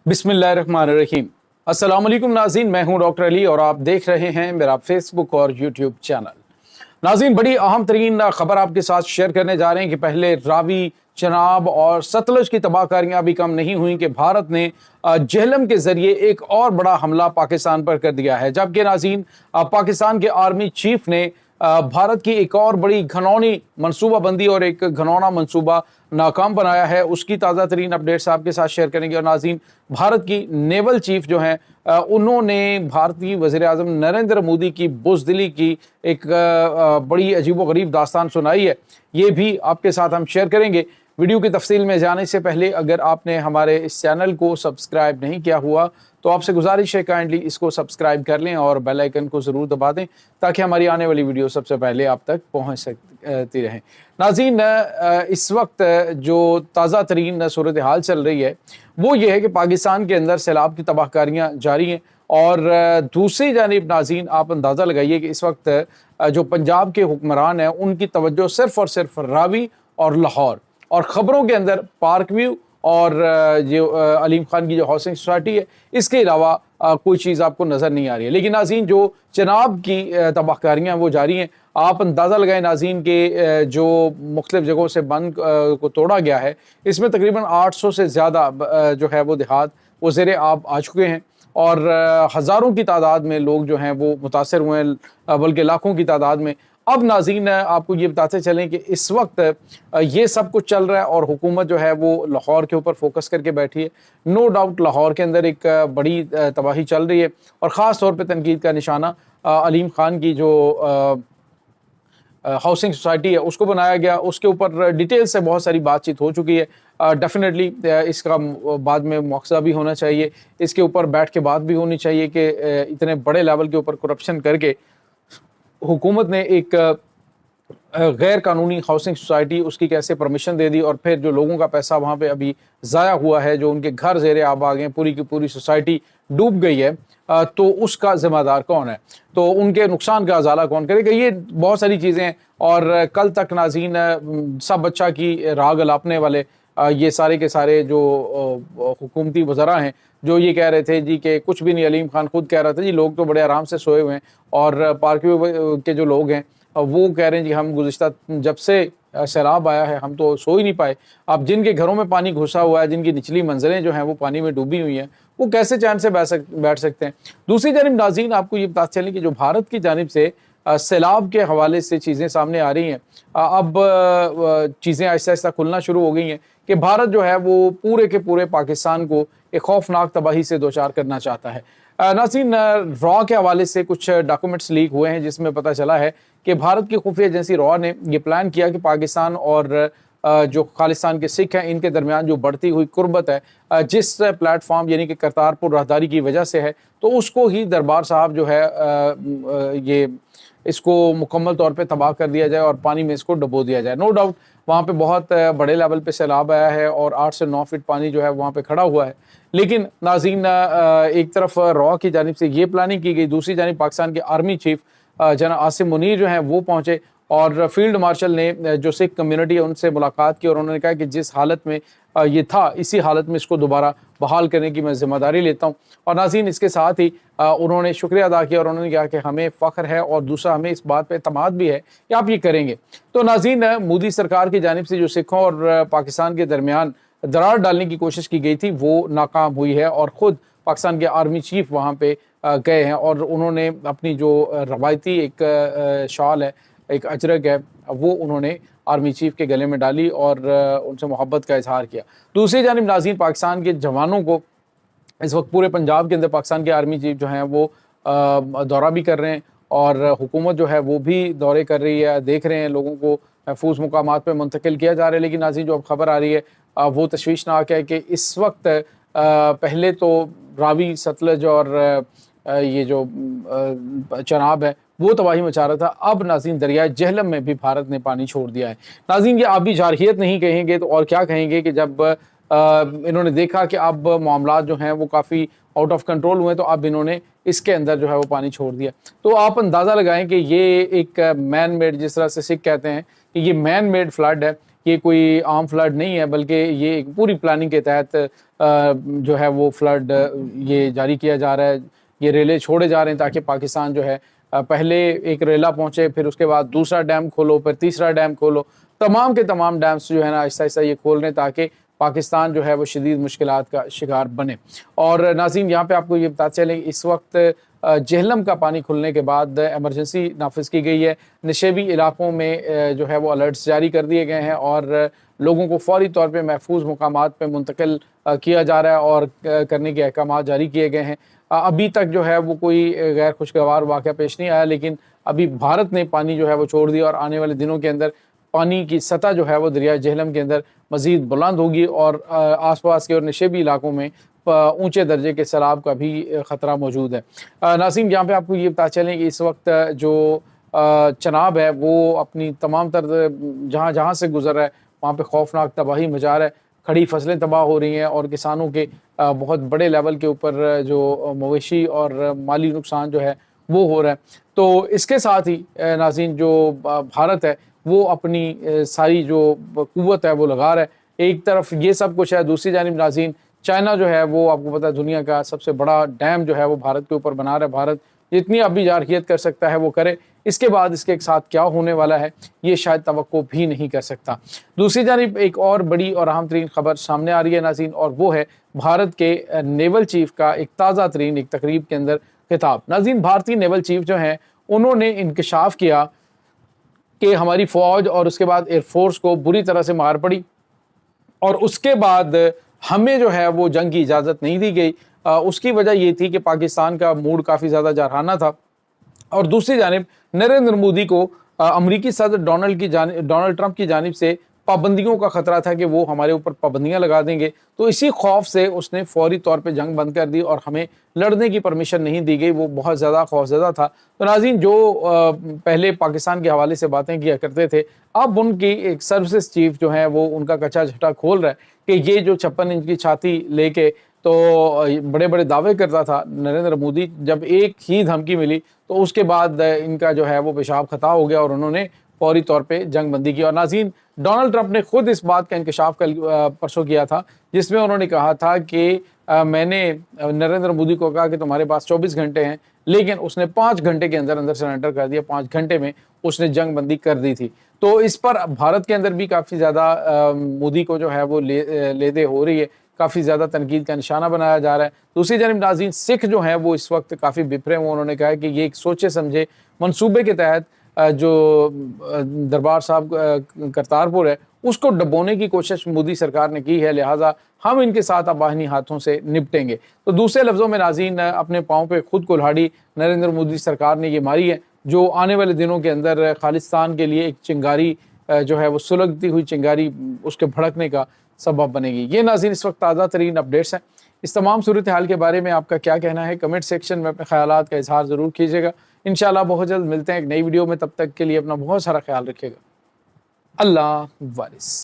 बिस्मिल्लाहिर्रहमानिर्रहीम। अस्सलाम वालेकुम नाज़रीन, मैं हूं डॉक्टर अली और आप देख रहे हैं मेरा फेसबुक और यूट्यूब चैनल। नाज़रीन, बड़ी अहम तरीन खबर आपके साथ शेयर करने जा रहे हैं कि पहले रावी, चनाब और सतलज की तबाहकारियां अभी कम नहीं हुई कि भारत ने जेहलम के जरिए एक और बड़ा हमला पाकिस्तान पर कर दिया है। जबकि नाज़रीन, पाकिस्तान के आर्मी चीफ ने भारत की एक और बड़ी घनौनी मनसूबाबंदी और एक घनौना मनसूबा नाकाम बनाया है। उसकी ताज़ा तरीन अपडेट्स आपके साथ शेयर करेंगे। और नाज़रीन, भारत की नेवल चीफ जो हैं उन्होंने भारतीय वज़ीर आज़म नरेंद्र मोदी की बुज़दिली की एक बड़ी अजीबोगरीब दास्तान सुनाई है। ये भी आपके साथ हम शेयर करेंगे। वीडियो की तफसील में जाने से पहले अगर आपने हमारे इस चैनल को सब्सक्राइब नहीं किया हुआ तो आपसे गुजारिश है काइंडली इसको सब्सक्राइब कर लें और बेल आइकन को ज़रूर दबा दें ताकि हमारी आने वाली वीडियो सबसे पहले आप तक पहुंच सकती रहे। नाज़रीन, इस वक्त जो ताज़ा तरीन सूरत हाल चल रही है वो ये है कि पाकिस्तान के अंदर सैलाब की तबाहकारियाँ जारी हैं। और दूसरी जानिब नाज़रीन, आप अंदाज़ा लगाइए कि इस वक्त जो पंजाब के हुक्मरान हैं उनकी तवज्जो सिर्फ़ और सिर्फ रावी और लाहौर और ख़बरों के अंदर पार्क व्यू और जो अलीम खान की जो हाउसिंग सोसाइटी है इसके अलावा कोई चीज़ आपको नज़र नहीं आ रही है। लेकिन नाज़रीन, जो चनाब की तबाहकारियाँ वो जारी हैं। आप अंदाज़ा लगाएं नाज़रीन के जो मुख्तलिफ़ जगहों से बंद को तोड़ा गया है इसमें तकरीबन 800 से ज़्यादा जो है वो देहात वो ज़ेरे आब आ चुके हैं और हज़ारों की तादाद में लोग जो हैं वो मुतासर हुए हैं, बल्कि लाखों की तादाद में। अब नाज़रीन, आपको ये बताते चलें कि इस वक्त ये सब कुछ चल रहा है और हुकूमत जो है वो लाहौर के ऊपर फोकस करके बैठी है। नो डाउट लाहौर के अंदर एक बड़ी तबाही चल रही है और ख़ास तौर पे तनकीद का निशाना अलीम खान की जो हाउसिंग सोसाइटी है उसको बनाया गया। उसके ऊपर डिटेल से बहुत सारी बातचीत हो चुकी है। डेफिनेटली इसका बाद में मुआवजा भी होना चाहिए, इसके ऊपर बैठ के बात भी होनी चाहिए कि इतने बड़े लेवल के ऊपर करप्शन करके हुकूमत ने एक गैर कानूनी हाउसिंग सोसाइटी उसकी कैसे परमिशन दे दी और फिर जो लोगों का पैसा वहाँ पे अभी ज़ाया हुआ है, जो उनके घर ज़ेरे आब आ गए, पूरी की पूरी सोसाइटी डूब गई है, तो उसका ज़िम्मेदार कौन है, तो उनके नुकसान का अजाला कौन करेगा। ये बहुत सारी चीज़ें हैं। और कल तक नाज़रीन, सब बच्चा की राग अलापने वाले ये सारे के सारे जो हुकूमती वज़रा हैं जो ये कह रहे थे जी कि कुछ भी नहीं, अलीम खान खुद कह रहा था जी लोग तो बड़े आराम से सोए हुए हैं। और पार्क के जो लोग हैं वो कह रहे हैं जी हम गुज़िश्ता जब से सैलाब आया है हम तो सो ही नहीं पाए। अब जिनके घरों में पानी घुसा हुआ है, जिनकी निचली मंजिलें जो हैं वो पानी में डूबी हुई हैं, वो कैसे चैन से बैठ सकते हैं। दूसरी जानिब नाज़रीन, आपको ये बताते चलें कि जो भारत की जानिब से सैलाब के हवाले से चीज़ें सामने आ रही हैं, अब चीज़ें आहिस्ता आहिस्ता खुलना शुरू हो गई हैं कि भारत जो है वो पूरे के पूरे पाकिस्तान को एक खौफनाक तबाही से दो चार करना चाहता है। नाज़रीन, रॉ के हवाले से कुछ डॉक्यूमेंट्स लीक हुए हैं जिसमें पता चला है कि भारत की खुफिया एजेंसी रॉ ने ये प्लान किया कि पाकिस्तान और जो खालिस्तान के सिख हैं इनके दरमियान जो बढ़ती हुई कुर्बत है, जिस प्लेटफॉर्म यानी कि करतारपुर राहदारी की वजह से है, तो उसको ही दरबार साहब जो है ये इसको मुकम्मल तौर पे तबाह कर दिया जाए और पानी में इसको डुबो दिया जाए। नो डाउट वहाँ पे बहुत बड़े लेवल पे सैलाब आया है और 8 से 9 फीट पानी जो है वहाँ पे खड़ा हुआ है। लेकिन नाज़रीन, एक तरफ रॉ की जानिब से ये प्लानिंग की गई, दूसरी जानिब पाकिस्तान के आर्मी चीफ जनाब आसिम मुनीर जो हैं वो पहुँचे और फील्ड मार्शल ने जो सिख कम्युनिटी है उनसे मुलाकात की और उन्होंने कहा कि जिस हालत में ये था इसी हालत में इसको दोबारा बहाल करने की मैं ज़िम्मेदारी लेता हूँ। और नाज़रीन, इसके साथ ही उन्होंने शुक्रिया अदा किया और उन्होंने कहा कि हमें फ़ख्र है और दूसरा हमें इस बात पे एतमाद भी है कि आप ये करेंगे। तो नाज़रीन, मोदी सरकार की जानिब से जो सिखों और पाकिस्तान के दरमियान दरार डालने की कोशिश की गई थी वो नाकाम हुई है और ख़ुद पाकिस्तान के आर्मी चीफ वहाँ पे गए हैं और उन्होंने अपनी जो रवायती एक शाल है, एक अजरक है, वो उन्होंने आर्मी चीफ के गले में डाली और उनसे मोहब्बत का इजहार किया। दूसरी जानिब नाज़रीन, पाकिस्तान के जवानों को इस वक्त पूरे पंजाब के अंदर पाकिस्तान के आर्मी चीफ जो हैं वो दौरा भी कर रहे हैं और हुकूमत जो है वो भी दौरे कर रही है, देख रहे हैं लोगों को महफूज मुकामात पर मुंतकिल किया जा रहा है। लेकिन नाज़रीन, जो अब खबर आ रही है वो तशवीशनाक है कि इस वक्त पहले तो रावी, सतलज और ये जो चनाब है वो तबाही मचा रहा था। अब नाज़रीन, दरिया जेहलम में भी भारत ने पानी छोड़ दिया है। नाज़रीन, ये आबी जारहियत नहीं कहेंगे तो और क्या कहेंगे कि जब इन्होंने देखा कि अब मामलात जो हैं वो काफ़ी आउट ऑफ कंट्रोल हुए तो अब इन्होंने इसके अंदर जो है वो पानी छोड़ दिया। तो आप अंदाज़ा लगाएं कि ये एक मैन मेड, जिस तरह से सिख कहते हैं कि ये मैन मेड फ्लड है, یہ کوئی عام فلڈ نہیں ہے، بلکہ یہ ایک پوری پلاننگ کے تحت جو ہے وہ فلڈ یہ جاری کیا جا رہا ہے. یہ ریلے چھوڑے جا رہے ہیں تاکہ پاکستان جو ہے پہلے ایک ریلا پہنچے، پھر اس کے بعد دوسرا ڈیم کھولو، پھر تیسرا ڈیم کھولو. تمام کے تمام ڈیمز جو ہے نا آہستہ آہستہ یہ کھول رہے ہیں تاکہ پاکستان جو ہے وہ شدید مشکلات کا شکار بنے. اور ناظرین یہاں پہ آپ کو یہ بتاتے چلیں اس وقت جہلم کا پانی کھلنے کے بعد ایمرجنسی نافذ کی گئی ہے. نشیبی علاقوں میں جو ہے وہ الرٹس جاری کر دیے گئے ہیں اور لوگوں کو فوری طور پہ محفوظ مقامات پہ منتقل کیا جا رہا ہے اور کرنے کے احکامات جاری کیے گئے ہیں. ابھی تک جو ہے وہ کوئی غیر خوشگوار واقعہ پیش نہیں آیا، لیکن ابھی بھارت نے پانی جو ہے وہ چھوڑ دیا اور آنے والے دنوں کے اندر پانی کی سطح جو ہے وہ دریائے جہلم کے اندر مزید بلند ہوگی اور آس پاس کے اور نشیبی علاقوں میں اونچے درجے کے سیلاب کا بھی خطرہ موجود ہے. ناظرین یہاں پہ آپ کو یہ بتا چلیں کہ اس وقت جو چناب ہے وہ اپنی تمام تر جہاں جہاں سے گزر رہا ہے وہاں پہ خوفناک تباہی مچا رہا ہے. کھڑی فصلیں تباہ ہو رہی ہیں اور کسانوں کے بہت بڑے لیول کے اوپر جو مویشی اور مالی نقصان جو ہے وہ ہو رہا ہے. تو اس کے ساتھ ہی ناظرین جو بھارت ہے وہ اپنی ساری جو قوت ہے وہ لگا رہا ہے. ایک طرف یہ سب کچھ ہے، دوسری جانب ناظرین چائنا جو ہے وہ آپ کو پتہ ہے دنیا کا سب سے بڑا ڈیم جو ہے وہ بھارت کے اوپر بنا رہا ہے. بھارت جتنی ابھی جارحیت کر سکتا ہے وہ کرے، اس کے بعد اس کے ساتھ کیا ہونے والا ہے یہ شاید توقع بھی نہیں کر سکتا. دوسری جانب ایک اور بڑی اور اہم ترین خبر سامنے آ رہی ہے ناظرین، اور وہ ہے بھارت کے نیول چیف کا ایک تازہ ترین ایک تقریب کے اندر خطاب. ناظرین بھارتی نیول چیف جو ہیں انہوں نے انکشاف کیا کہ ہماری فوج اور اس کے بعد ایئر فورس کو بری طرح سے مار پڑی اور اس کے بعد ہمیں جو ہے وہ جنگ کی اجازت نہیں دی گئی. اس کی وجہ یہ تھی کہ پاکستان کا موڈ کافی زیادہ جارحانہ تھا اور دوسری جانب نریندر مودی کو امریکی صدر ڈونلڈ ٹرمپ کی جانب سے پابندیوں کا خطرہ تھا کہ وہ ہمارے اوپر پابندیاں لگا دیں گے. تو اسی خوف سے اس نے فوری طور پہ جنگ بند کر دی اور ہمیں لڑنے کی پرمیشن نہیں دی گئی. وہ بہت زیادہ خوفزدہ تھا. تو ناظرین جو پہلے پاکستان کے حوالے سے باتیں کیا کرتے تھے اب ان کی ایک سروسز چیف جو ہے وہ ان کا کچا جھٹا کھول رہا ہے کہ یہ جو 56 انچ کی چھاتی لے کے تو بڑے بڑے دعوے کرتا تھا نریندر مودی، جب ایک ہی دھمکی ملی تو اس کے بعد ان کا جو ہے وہ پیشاب خطا ہو گیا اور انہوں نے فوری طور پہ جنگ بندی کی. اور ناظرین ڈونلڈ ٹرمپ نے خود اس بات کا انکشاف پرسوں کیا تھا جس میں انہوں نے کہا تھا کہ میں نے نریندر مودی کو کہا کہ تمہارے پاس 24 گھنٹے ہیں، لیکن اس نے 5 گھنٹے کے اندر اندر سرنڈر کر دیا. 5 گھنٹے میں اس نے جنگ بندی کر دی تھی. تو اس پر بھارت کے اندر بھی کافی زیادہ مودی کو جو ہے وہ لے دے ہو رہی ہے، کافی زیادہ تنقید کا نشانہ بنایا جا رہا ہے. دوسری جانب ناظرین سکھ جو ہیں وہ اس وقت کافی بپھرے ہوئے. انہوں نے کہا کہ یہ ایک سوچے سمجھے منصوبے کے تحت جو دربار صاحب کرتارپور ہے اس کو ڈبونے کی کوشش مودی سرکار نے کی ہے، لہٰذا ہم ان کے ساتھ اباہنی ہاتھوں سے نپٹیں گے. تو دوسرے لفظوں میں ناظرین اپنے پاؤں پہ خود کلہاڑی نریندر مودی سرکار نے یہ ماری ہے جو آنے والے دنوں کے اندر خالصتان کے لیے ایک چنگاری جو ہے وہ سلگتی ہوئی چنگاری اس کے بھڑکنے کا سبب بنے گی. یہ ناظرین اس وقت تازہ ترین اپڈیٹس ہیں. اس تمام صورتحال کے بارے میں آپ کا کیا کہنا ہے؟ کمنٹ سیکشن میں اپنے خیالات کا اظہار ضرور کیجیے گا. انشاءاللہ بہت جلد ملتے ہیں ایک نئی ویڈیو میں. تب تک کے لیے اپنا بہت سارا خیال رکھیے گا. اللہ وارث.